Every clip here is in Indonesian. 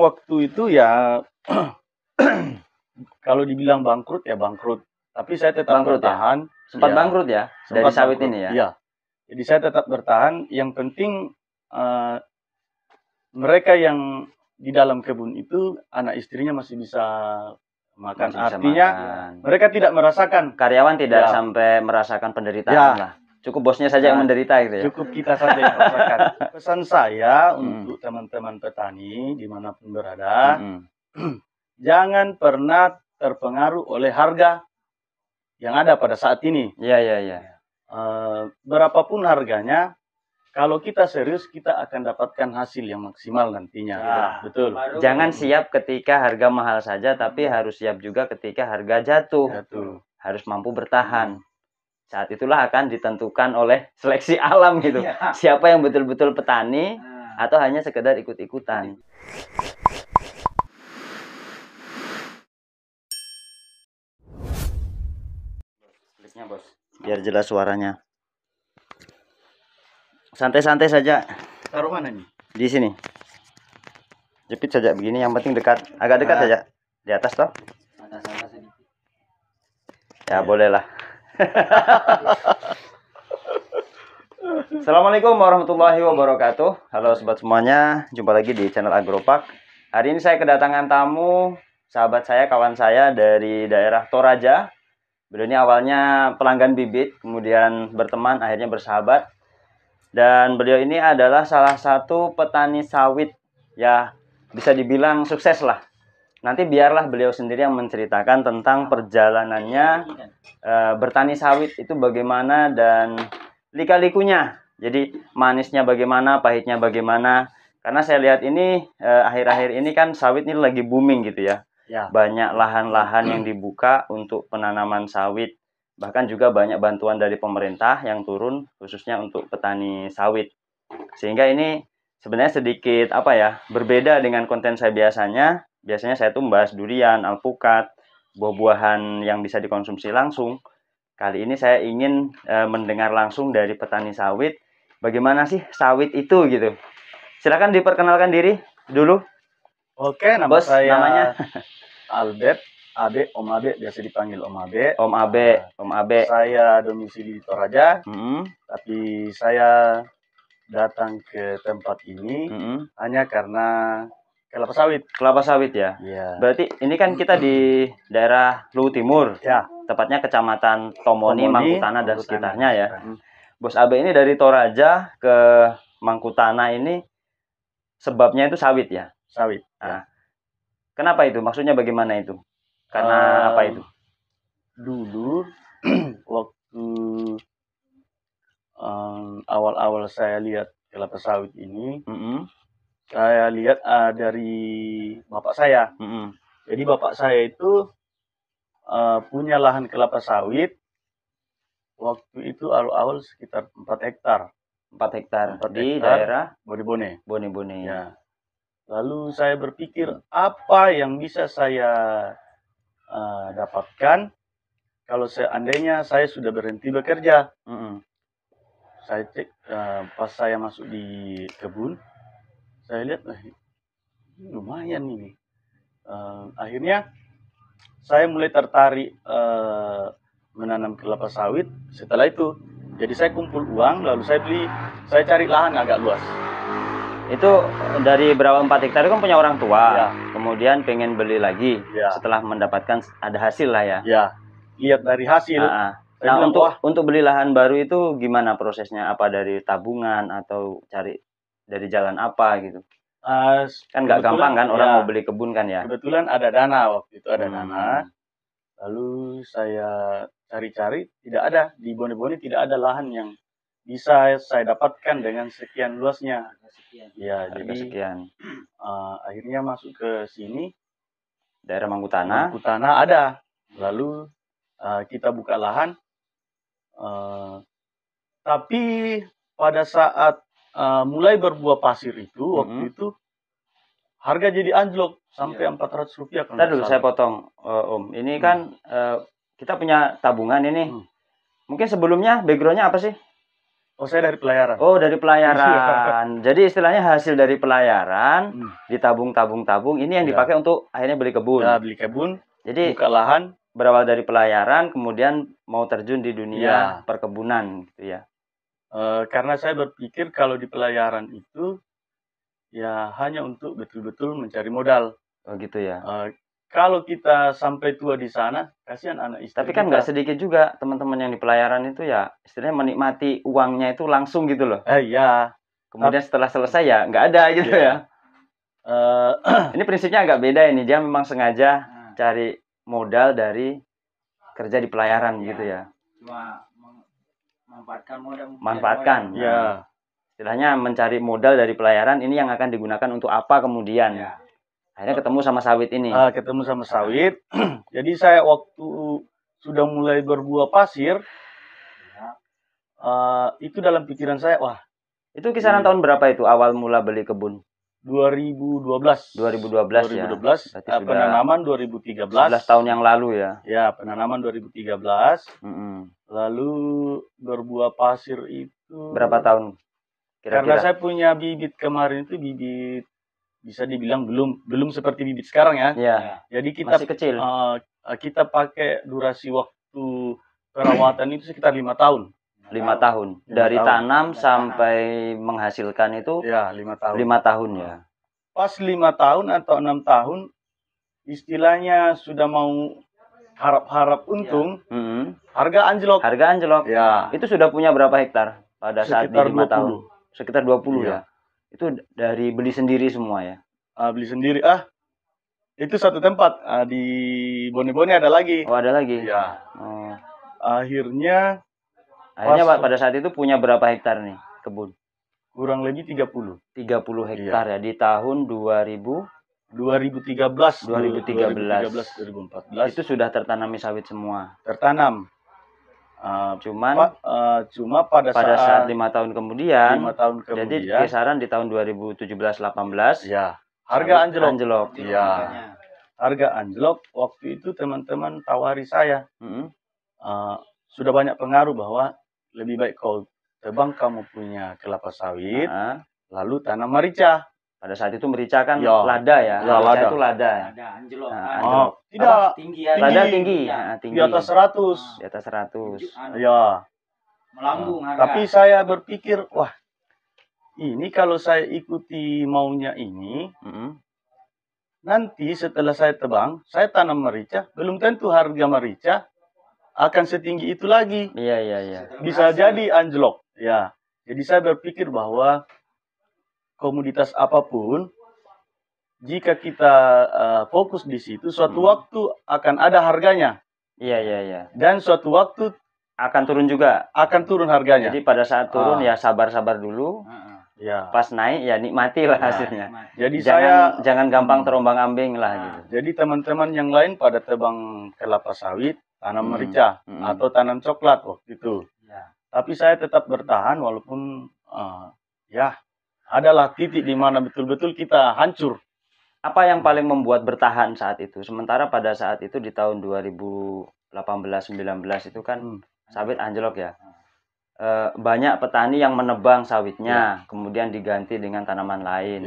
waktu itu ya kalau dibilang bangkrut ya bangkrut. Tapi saya tetap Bangkrut bertahan. Sempat Ya, bangkrut ya dari sempat sawit bangkrut. ini ya. Iya. Jadi saya tetap bertahan. Yang penting mereka yang di dalam kebun itu anak istrinya masih bisa makan. Masih bisa Artinya makan. mereka tidak merasakan. Karyawan tidak Ya. sampai merasakan penderitaan Ya. lah. Cukup bosnya saja yang menderita gitu ya. Cukup kita saja yang merasakan. Pesan saya untuk teman-teman petani dimanapun berada, jangan pernah terpengaruh oleh harga yang ada pada saat ini. Iya. Berapapun harganya, kalau kita serius kita akan dapatkan hasil yang maksimal nantinya. Ya. Betul. Jangan siap ketika harga mahal saja, tapi harus siap juga ketika harga jatuh. Harus mampu bertahan. Saat itulah akan ditentukan oleh seleksi alam gitu. Siapa yang betul-betul petani atau hanya sekedar ikut-ikutan. Kliknya bos, biar jelas suaranya. Santai-santai saja. Taruh mana nih? Di sini. Jepit saja begini, yang penting dekat, agak dekat saja. Di atas toh. Ya bolehlah. Assalamualaikum warahmatullahi wabarakatuh. Halo sobat semuanya, jumpa lagi di channel Agropark. Hari ini saya kedatangan tamu, sahabat saya, kawan saya dari daerah Toraja. Beliau ini awalnya pelanggan bibit, kemudian berteman, akhirnya bersahabat. Dan beliau ini adalah salah satu petani sawit, ya bisa dibilang sukses lah. Nanti biarlah beliau sendiri yang menceritakan tentang perjalanannya bertani sawit itu bagaimana dan lika-likunya. Jadi manisnya bagaimana, pahitnya bagaimana. Karena saya lihat ini akhir-akhir ini kan sawit ini lagi booming gitu ya. Banyak lahan-lahan yang dibuka untuk penanaman sawit. Bahkan juga banyak bantuan dari pemerintah yang turun khususnya untuk petani sawit. Sehingga ini sebenarnya sedikit berbeda dengan konten saya biasanya. Biasanya saya tuh membahas durian, alpukat, buah-buahan yang bisa dikonsumsi langsung. Kali ini saya ingin mendengar langsung dari petani sawit, bagaimana sih sawit itu gitu. Silakan diperkenalkan diri dulu. Oke, nama bos, saya namanya Albert, Abe, Om Abe, biasa dipanggil Om Abe. Om Abe. Saya domisili di Toraja, tapi saya datang ke tempat ini hanya karena kelapa sawit. Kelapa sawit ya? Iya. Berarti ini kan kita di daerah Luwu Timur. Ya. Tepatnya Kecamatan Tomoni, Mangkutana dan sekitarnya ya. Bos Abe ini dari Toraja ke Mangkutana ini sebabnya itu sawit ya? Sawit. Nah, kenapa itu? Maksudnya bagaimana itu? Karena apa itu? Dulu waktu awal-awal saya lihat kelapa sawit ini, saya lihat dari bapak saya. Jadi bapak saya itu punya lahan kelapa sawit. Waktu itu awal-awal sekitar 4 hektar. 4 hektar di daerah Bone-Bone. Bone-Bone. Ya. Lalu saya berpikir apa yang bisa saya dapatkan kalau seandainya saya sudah berhenti bekerja. Saya cek pas saya masuk di kebun, saya lihat lumayan ini. Akhirnya saya mulai tertarik menanam kelapa sawit. Setelah itu, jadi saya kumpul uang, lalu saya cari lahan agak luas. Itu dari berapa 4 hektar itu kan punya orang tua, kemudian pengen beli lagi setelah mendapatkan ada hasil lah ya. Ya, lihat dari hasil. Nah, untuk beli lahan baru itu gimana prosesnya? Apa dari tabungan atau cari dari jalan apa gitu? Kan nggak gampang kan orang mau beli kebun kan ya. Kebetulan ada dana waktu itu, ada dana. Lalu saya cari-cari, tidak ada di Bone-Bone, tidak ada lahan yang bisa saya dapatkan dengan sekian luasnya. Ya, jadi sekian. Akhirnya masuk ke sini, daerah Mangkutana. Mangkutana ada. Lalu kita buka lahan. Tapi pada saat mulai berbuah pasir itu, waktu itu harga jadi anjlok sampai Rp400. Ntar dulu saya potong, Om. Ini kan kita punya tabungan ini. Mungkin sebelumnya backgroundnya apa sih? Oh, saya dari pelayaran. Oh, dari pelayaran. Jadi istilahnya hasil dari pelayaran ditabung-tabung-tabung, ini yang Ya. dipakai untuk akhirnya beli kebun. Ya, beli kebun, Jadi buka lahan. berawal dari pelayaran, kemudian mau terjun di dunia Ya. perkebunan, gitu ya. Karena saya berpikir kalau di pelayaran itu ya hanya untuk betul-betul mencari modal. Oh, gitu ya. Kalau kita sampai tua di sana, kasihan anak istri. Tapi kan nggak sedikit juga teman-teman yang di pelayaran itu ya istilahnya menikmati uangnya itu langsung gitu loh. Iya. Kemudian setelah selesai ya nggak ada gitu ya. Ini prinsipnya agak beda ini. Dia memang sengaja cari modal dari kerja di pelayaran gitu ya. Cuma memanfaatkan modal. Manfaatkan. Ya. Istilahnya mencari modal dari pelayaran ini yang akan digunakan untuk apa kemudian. Ya. Akhirnya ketemu sama sawit ini. Ketemu sama sawit. Jadi saya waktu sudah mulai berbuah pasir, itu dalam pikiran saya, wah. Itu kisaran tahun berapa itu awal mula beli kebun? 2012. 2012 ya. 2012. Penanaman 2013. 11 tahun yang lalu ya. Ya, penanaman 2013. Lalu berbuah pasir itu. Berapa tahun? Kira-kira? Karena saya punya bibit kemarin itu bibit bisa dibilang belum seperti bibit sekarang ya. Iya. Jadi kita masih kecil. Kita pakai durasi waktu perawatan itu sekitar 5 tahun. 5 tahun. Dari tanam sampai menghasilkan itu ya 5 tahun. 5 tahun ya. Pas 5 tahun atau 6 tahun istilahnya sudah mau harap-harap untung, harga anjlok. Harga anjlok. Ya. Itu sudah punya berapa hektar pada saat di 5 tahun? Sekitar 20 ya. Itu dari beli sendiri semua ya? Beli sendiri. Itu satu tempat. Di Bone-Bone ada lagi. Oh, ada lagi? Ya. Oh. Akhirnya pada saat itu punya berapa hektar nih kebun? Kurang lebih 30. 30 hektar ya. Di tahun 2013. 2014. Itu sudah tertanami sawit semua? Tertanam. Cuma pada saat 5 tahun kemudian, 5 tahun kemudian, jadi kisaran di tahun 2017-18 ya harga anjlok. Ya. Harga anjlok. Waktu itu teman-teman tawari saya, sudah banyak pengaruh bahwa lebih baik kau tebang kamu punya kelapa sawit, lalu tanam merica. Pada saat itu merica kan lada ya. Lada itu lada. Anjlok. Tidak, tinggi. Lada tinggi. Di atas 100. Di atas 100. Ya. Melambung harga. Tapi saya berpikir, wah, ini kalau saya ikuti maunya ini, nanti setelah saya tebang, saya tanam merica, belum tentu harga merica akan setinggi itu lagi. Iya. Bisa jadi anjlok. Ya. Jadi saya berpikir bahwa komoditas apapun, jika kita fokus di situ, suatu waktu akan ada harganya. Iya. Dan suatu waktu akan turun juga. Akan turun harganya. Jadi pada saat turun ya sabar-sabar dulu. Ya. Pas naik ya nikmati lah hasilnya. Jadi jangan gampang terombang-ambing lah gitu. Jadi teman-teman yang lain pada tebang kelapa sawit, tanam merica atau tanam coklat waktu itu. Tapi saya tetap bertahan walaupun adalah titik di mana betul-betul kita hancur. Apa yang paling membuat bertahan saat itu? Sementara pada saat itu di tahun 2018-19 itu kan sawit anjlok ya. Banyak petani yang menebang sawitnya, kemudian diganti dengan tanaman lain.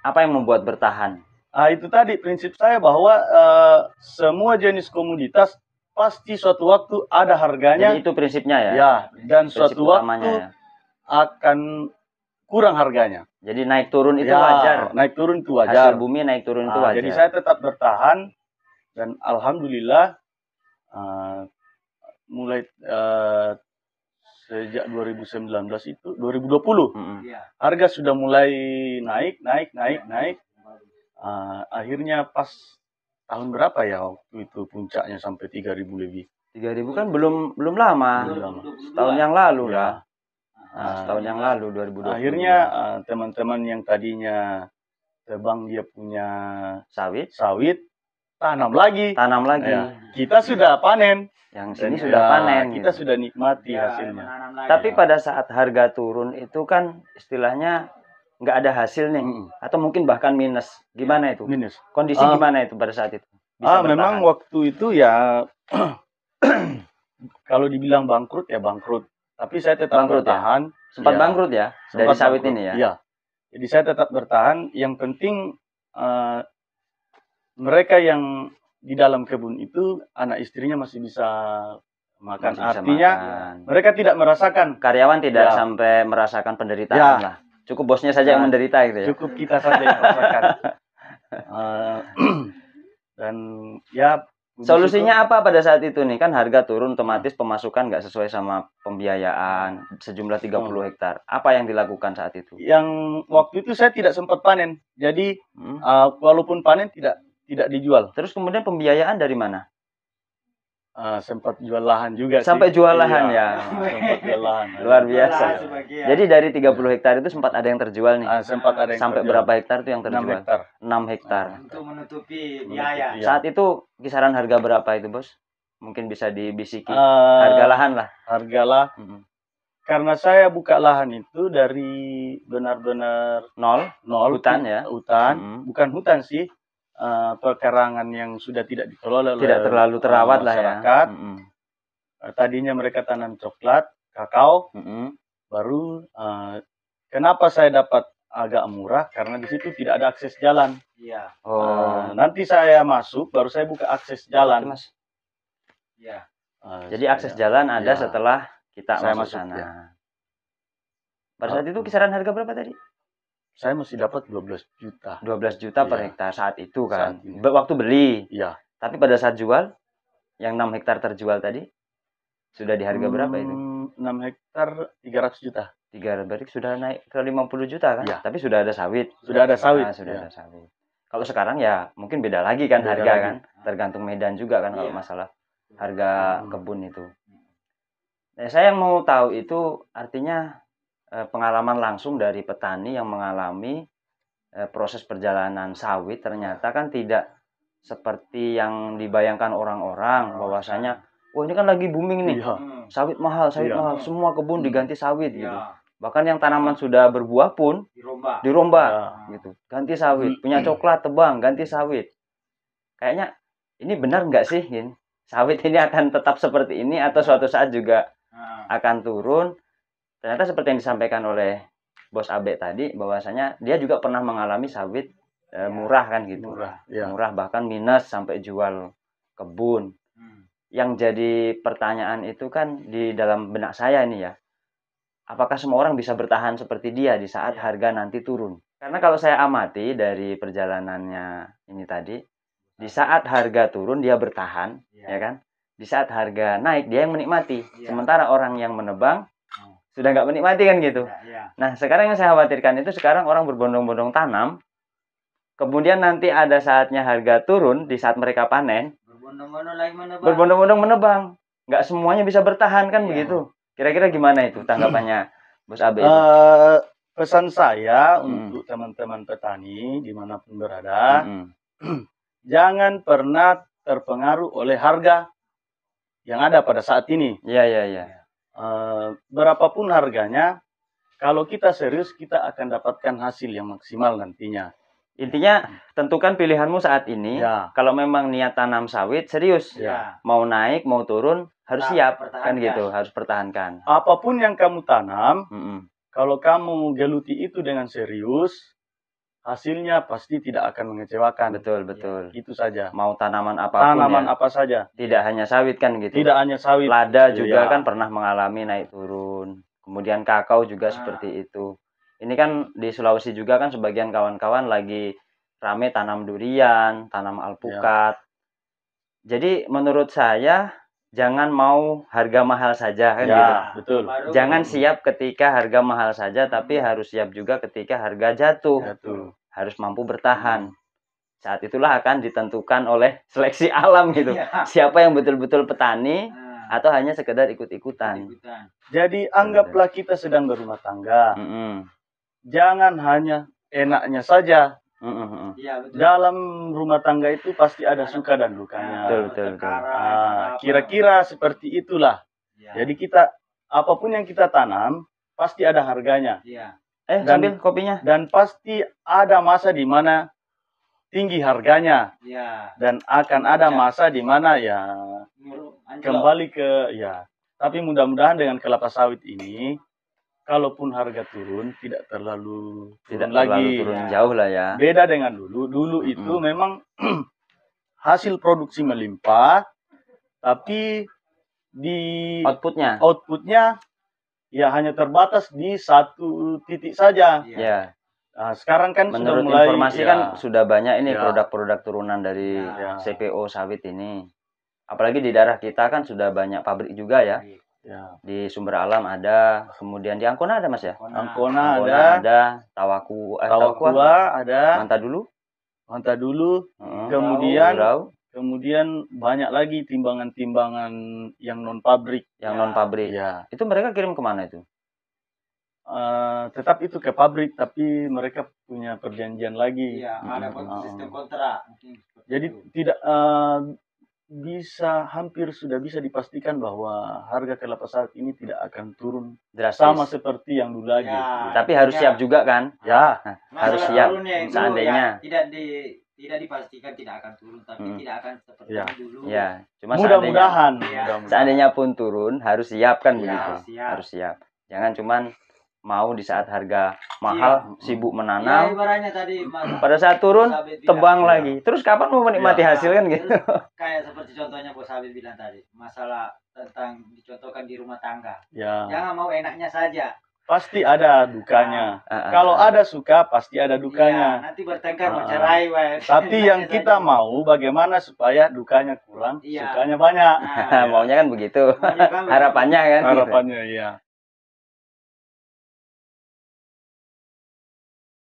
Apa yang membuat bertahan? Itu tadi prinsip saya bahwa semua jenis komoditas pasti suatu waktu ada harganya. Jadi itu prinsipnya ya? Ya, dan prinsip suatu waktu akan kurang harganya. Jadi naik turun itu wajar. Naik turun itu wajar. Hasil bumi naik turun itu wajar. Jadi saya tetap bertahan dan alhamdulillah mulai sejak 2019 itu 2020 harga sudah mulai naik. Akhirnya pas tahun berapa ya waktu itu puncaknya sampai 3.000 lebih. 3.000 kan belum lama. Setahun yang lalu lah. Setahun yang lalu 2020. Akhirnya teman-teman yang tadinya tebang dia punya sawit tanam lagi. Kita sudah panen. Yang sini sudah panen. Kita sudah nikmati hasilnya. Tapi pada saat harga turun itu kan istilahnya nggak ada hasil nih, atau mungkin bahkan minus. Gimana itu? Minus. Kondisi gimana itu pada saat itu? Memang waktu itu ya kalau dibilang bangkrut ya bangkrut. Tapi saya tetap Bangkrut ya? bertahan. Sempat Ya, bangkrut ya dari sempat sawit bangkrut. ini ya? Iya. Jadi saya tetap bertahan. Yang penting mereka yang di dalam kebun itu anak istrinya masih bisa makan. Masih bisa Artinya makan. mereka tidak merasakan. Karyawan tidak Ya. sampai merasakan penderitaan Ya. lah. Cukup bosnya saja yang Nah, menderita gitu ya. Cukup kita saja yang merasakan. Dan ya puji Solusinya apa pada saat itu nih? Kan harga turun, otomatis pemasukan nggak sesuai sama pembiayaan sejumlah 30 hektar. Apa yang dilakukan saat itu? yang waktu itu saya tidak sempat panen. Jadi walaupun panen tidak dijual. Terus kemudian pembiayaan dari mana? Sempat jual lahan juga Sampai sih. jual lahan Iya, ya. sempat jual lahan. Luar biasa. Sebagian. Jadi dari 30 hektar itu sempat ada yang terjual nih. Sempat ada yang Sampai terjual. berapa hektar itu yang 6 terjual? hektar. 6 hektar. Untuk menutupi biaya. Iya. Saat itu kisaran harga berapa itu, Bos? Mungkin bisa dibisiki. Eh, Harga lahan lah. Harga lah. Karena saya buka lahan itu dari benar-benar Nol. nol. Hutan ya? Hutan. Bukan hutan sih. Pekarangan yang sudah tidak dikelola oleh Tidak terlalu terawat lah ya. masyarakat. Tadinya mereka tanam coklat, kakao, baru kenapa saya dapat agak murah? Karena di situ tidak ada akses jalan. Iya. Nanti saya masuk, baru saya buka akses jalan. Mas. Iya. Jadi akses jalan ada ya. setelah kita Saya masuk masuk, sana. ya. Pada saat itu kisaran harga berapa tadi? Saya mesti dapat 12 juta. 12 juta per Iya. hektar saat itu kan. Saat ini. Waktu beli. Iya. Tapi pada saat jual, yang 6 hektar terjual tadi, sudah di harga berapa itu? 6 hektar 300 juta. 3 berarti sudah naik ke 50 juta kan? Iya. Tapi sudah ada sawit. Sudah ada sawit. Sudah Iya. ada sawit. Kalau sekarang ya mungkin beda lagi kan Beda harga lagi. kan. Tergantung medan juga kan kalau Iya. masalah harga kebun itu. Nah, saya yang mau tahu itu artinya pengalaman langsung dari petani yang mengalami proses perjalanan sawit ternyata kan tidak seperti yang dibayangkan orang-orang bahwasanya wah ini kan lagi booming nih. Iya. Sawit mahal, Iya. mahal. Semua kebun diganti sawit gitu. Iya. Bahkan yang tanaman sudah berbuah pun Dirombak. dirombak Ya. gitu. Ganti sawit. Punya coklat tebang, ganti sawit. Kayaknya ini benar nggak sih, Gin? Sawit ini akan tetap seperti ini atau suatu saat juga akan turun? Ternyata seperti yang disampaikan oleh Bos Abe tadi, bahwasanya dia juga pernah mengalami sawit murah kan gitu. Murah. Iya. Murah bahkan minus sampai jual kebun. Yang jadi pertanyaan itu kan di dalam benak saya ini ya. Apakah semua orang bisa bertahan seperti dia di saat harga nanti turun? Karena kalau saya amati dari perjalanannya ini tadi, di saat harga turun dia bertahan, ya kan? Di saat harga naik dia yang menikmati. Sementara orang yang menebang sudah nggak menikmati kan gitu. Nah sekarang yang saya khawatirkan itu sekarang orang berbondong-bondong tanam, kemudian nanti ada saatnya harga turun di saat mereka panen, Berbondong-bondong lagi menebang. berbondong-bondong menebang, nggak semuanya bisa bertahan kan begitu. Kira-kira gimana itu tanggapannya Bos Abe? Pesan saya untuk teman-teman petani dimanapun berada, jangan pernah terpengaruh oleh harga yang ada pada saat ini. Iya. Berapapun harganya, kalau kita serius kita akan dapatkan hasil yang maksimal nantinya. Intinya tentukan pilihanmu saat ini. Ya. Kalau memang niat tanam sawit serius, Ya. mau naik mau turun harus siap kan pertahankan. gitu, harus pertahankan. Apapun yang kamu tanam, Mm-mm. kalau kamu geluti itu dengan serius, hasilnya pasti tidak akan mengecewakan. Betul. Itu saja. Mau tanaman apapun Tanaman ya. apa saja. Tidak hanya sawit kan gitu. Tidak hanya sawit. Lada juga Iya. kan pernah mengalami naik turun. Kemudian kakao juga seperti itu. Ini kan di Sulawesi juga kan sebagian kawan-kawan lagi rame tanam durian, tanam alpukat. Jadi menurut saya jangan mau harga mahal saja kan Ya, gitu. betul. Jangan siap ketika harga mahal saja, tapi harus siap juga ketika harga jatuh. Betul. Harus mampu bertahan. Saat itulah akan ditentukan oleh seleksi alam gitu. Siapa yang betul-betul petani atau hanya sekedar ikut-ikutan. Jadi anggaplah kita sedang berumah tangga. Jangan hanya enaknya saja. Iya, betul. Dalam rumah tangga itu pasti ada suka dan dukanya. Betul. Kira-kira seperti itulah. Jadi kita apapun yang kita tanam pasti ada harganya. Iya. Sambil kopinya. Dan pasti ada masa di mana tinggi harganya. Iya. Dan akan ada masa di mana ya kembali ke ya Tapi mudah-mudahan dengan kelapa sawit ini, kalaupun harga turun, tidak terlalu Tidak turun terlalu lagi. turun jauh lah ya. Beda dengan dulu. Dulu itu memang hasil produksi melimpah, tapi di Outputnya, ya hanya terbatas di satu titik saja. ya. Nah, sekarang kan Menurut sudah mulai, informasi ya, kan sudah banyak ini Ya. produk-produk turunan dari Ya. CPO sawit ini. Apalagi di daerah kita kan sudah banyak pabrik juga ya. ya. Di Sumber Alam ada, kemudian di Angkona ada Mas ya? Angkona Angkona ada, ada, Tawakua Tawakua ada, Manta dulu, kemudian banyak lagi timbangan-timbangan yang non pabrik. yang non pabrik. Ya. Itu mereka kirim kemana itu? Tetap itu ke pabrik, tapi mereka punya perjanjian lagi. Iya, ada sistem kontrak. Jadi tidak sudah bisa dipastikan bahwa harga kelapa sawit ini tidak akan turun Drastis. sama seperti yang dulu lagi. Ya. Tapi harus siap juga kan? Ya, Harus Masalah siap turunnya itu seandainya. ya, tidak dipastikan tidak akan turun, tapi tidak akan seperti Ya. dulu. Ya, cuma mudah-mudahan. seandainya pun turun harus siap kan Ya, begitu. siap. Harus siap. Jangan cuman mau di saat harga mahal sibuk Ya, menanam, ibaratnya tadi Mas, pada saat turun Bos Habib tebang bilang. lagi. Terus kapan mau menikmati hasil kan gitu? Terus kayak seperti contohnya Bos Habib bilang tadi, masalah tentang dicontohkan di rumah tangga. Ya, Jangan mau enaknya saja. pasti ada dukanya. Kalau ada suka, pasti ada Ya, dukanya. nanti bertengkar mau cerai, weh. Tapi yang kita mau bagaimana supaya dukanya kurang, Iya. sukanya banyak. Nah, Maunya kan begitu. maunya kan Harapannya kan. Harapannya ya.